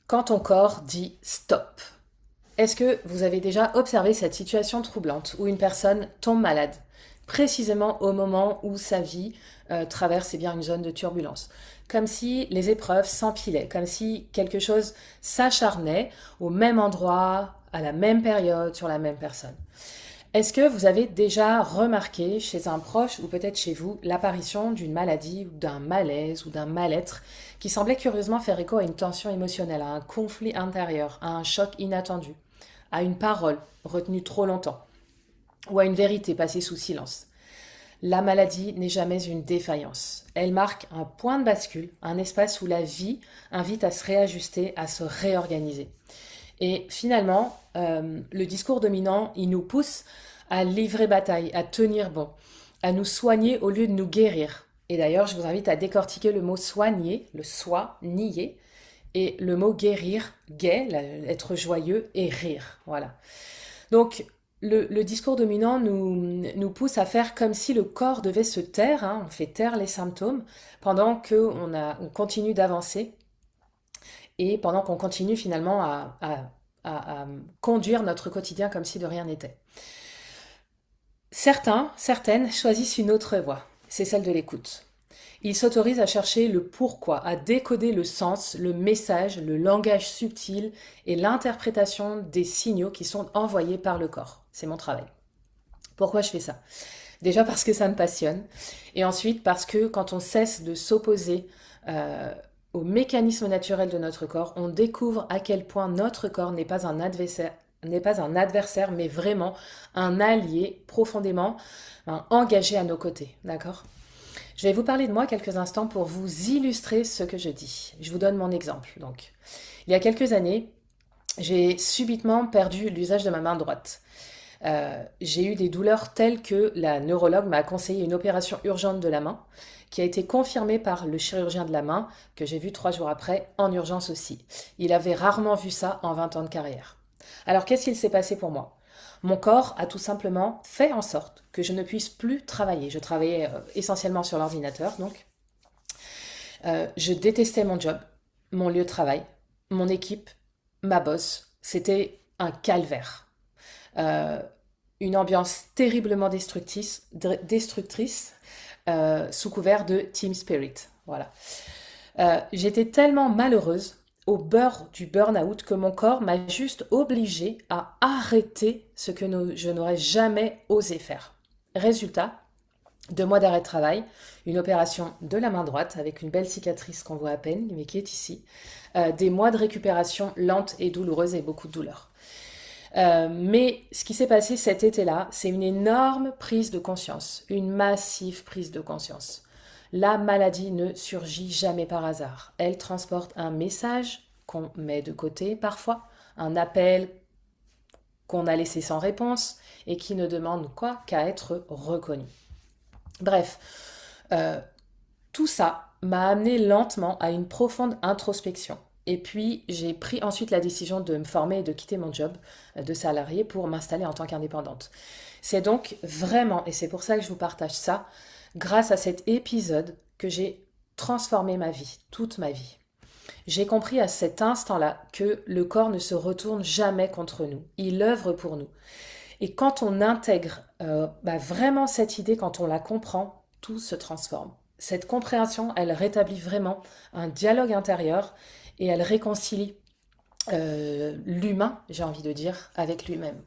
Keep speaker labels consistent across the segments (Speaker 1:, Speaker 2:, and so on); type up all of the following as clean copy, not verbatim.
Speaker 1: Quand ton corps dit stop. Est-ce que vous avez déjà observé cette situation troublante où une personne tombe malade, précisément au moment où sa vie traverse bien une zone de turbulence, comme si les épreuves s'empilaient, comme si quelque chose s'acharnait au même endroit, à la même période, sur la même personne. Est-ce que vous avez déjà remarqué chez un proche ou peut-être chez vous l'apparition d'une maladie ou d'un malaise ou d'un mal-être qui semblait curieusement faire écho à une tension émotionnelle, à un conflit intérieur, à un choc inattendu, à une parole retenue trop longtemps ou à une vérité passée sous silence? La maladie n'est jamais une défaillance. Elle marque un point de bascule, un espace où la vie invite à se réajuster, à se réorganiser. Et finalement, le discours dominant, il nous pousse à livrer bataille, à tenir bon, à nous soigner au lieu de nous guérir. Et d'ailleurs, je vous invite à décortiquer le mot soigner, le soi, nier, et le mot guérir, gai, être joyeux, et rire. Voilà. Donc, le discours dominant nous pousse à faire comme si le corps devait se taire, hein, on fait taire les symptômes, pendant qu'on continue d'avancer et pendant qu'on continue finalement à conduire notre quotidien comme si de rien n'était. Certaines choisissent une autre voie, c'est celle de l'écoute. Ils s'autorisent à chercher le pourquoi, à décoder le sens, le message, le langage subtil et l'interprétation des signaux qui sont envoyés par le corps. C'est mon travail. Pourquoi je fais ça? Déjà parce que ça me passionne, et ensuite parce que quand on cesse de s'opposer euh, au mécanisme naturel de notre corps, on découvre à quel point notre corps n'est pas un adversaire, mais vraiment un allié profondément engagé à nos côtés. D'accord? Je vais vous parler de moi quelques instants pour vous illustrer ce que je dis. Je vous donne mon exemple. Donc, il y a quelques années, j'ai subitement perdu l'usage de ma main droite. J'ai eu des douleurs telles que la neurologue m'a conseillé une opération urgente de la main, qui a été confirmée par le chirurgien de la main, que j'ai vu 3 jours après, en urgence aussi. Il avait rarement vu ça en 20 ans de carrière. Alors qu'est-ce qu'il s'est passé pour moi? Mon corps a tout simplement fait en sorte que je ne puisse plus travailler. Je travaillais essentiellement sur l'ordinateur, donc je détestais mon job, mon lieu de travail, mon équipe, ma boss. C'était un calvaire. Euh, une ambiance terriblement destructrice sous couvert de Team Spirit. Voilà. J'étais tellement malheureuse au beurre du burn-out que mon corps m'a juste obligée à arrêter ce que je n'aurais jamais osé faire. Résultat, 2 mois d'arrêt de travail, une opération de la main droite avec une belle cicatrice qu'on voit à peine, mais qui est ici, des mois de récupération lente et douloureuse et beaucoup de douleur. Mais ce qui s'est passé cet été-là, c'est une énorme prise de conscience, une massive prise de conscience. La maladie ne surgit jamais par hasard. Elle transporte un message qu'on met de côté parfois, un appel qu'on a laissé sans réponse et qui ne demande quoi qu'à être reconnu. Bref, euh, tout ça m'a amené lentement à une profonde introspection. Et puis, j'ai pris ensuite la décision de me former et de quitter mon job de salarié pour m'installer en tant qu'indépendante. C'est donc vraiment, et c'est pour ça que je vous partage ça, grâce à cet épisode que j'ai transformé ma vie, toute ma vie. J'ai compris à cet instant-là que le corps ne se retourne jamais contre nous, il œuvre pour nous. Et quand on intègre vraiment cette idée, quand on la comprend, tout se transforme. Cette compréhension, elle rétablit vraiment un dialogue intérieur et elle réconcilie l'humain, j'ai envie de dire, avec lui-même.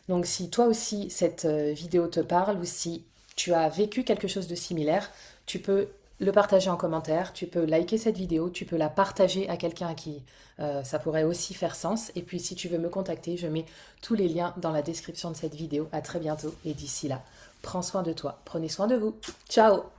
Speaker 1: Donc si toi aussi cette vidéo te parle ou si tu as vécu quelque chose de similaire, tu peux le partager en commentaire, tu peux liker cette vidéo, tu peux la partager à quelqu'un à qui ça pourrait aussi faire sens. Et puis si tu veux me contacter, je mets tous les liens dans la description de cette vidéo. À très bientôt et d'ici là, prends soin de toi, prenez soin de vous. Ciao!